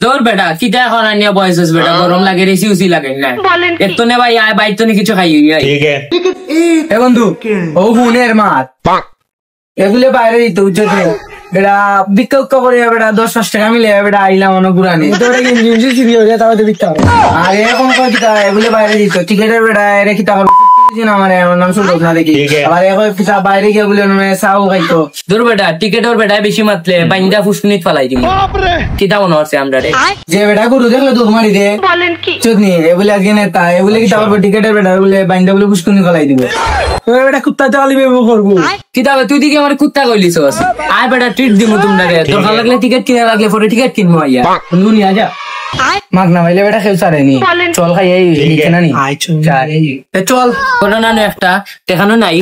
তোর বেটা কিটা এখন আনিয়া বয়স বেটা গরম লাগে রেসি উসি লাগে না এত নে ভাই আয় বাইতো নি কিছু খাই ঠিক আছে এ বন্ধু ও হুনের মাত এগুলো বাইরে দিত উচ্চতে বেটা বিক্ষোভ করে বেটা 10-5 টাকা মিলে বেটা আইলাম অনেক ঘুরানি আর এরকম কথা এগুলো বাইরে দিত টিকেটের বেটা রেখি টাকা আমার নাম শুনতো না দেখি আবার বাইরে গিয়ে বলে চাও খাইতো তোর বেটা টিকেটর বেটা বেশি মাতলে বাইন্দা ফুসকুনিত ফালাই দিবি কিটা মনে হচ্ছে আমরা রে যে বেটা গরু দেখলে দুধ মারি দে চুদনি এগুলো আজকে নেতা এগুলো কি তারপর টিকেটের বেটা বলে বাইন্দা বলে ফুসকুনি ফলাই দিবে বেটা কুত্তা চালি বেবো করবো কিটা তুই দিকে আমার কুত্তা কইলিস আয় বেটা ট্রিট দিমু তোমরা রে দরকার লাগলে টিকেট কিনা লাগলে পরে টিকেট কিনবো আইয়া নিয়ে যা মাগ না ভাইলে বেটা কেউ ছাড়েনি চল খাই এই না নি চল কোনো না একটা দেখানো নাই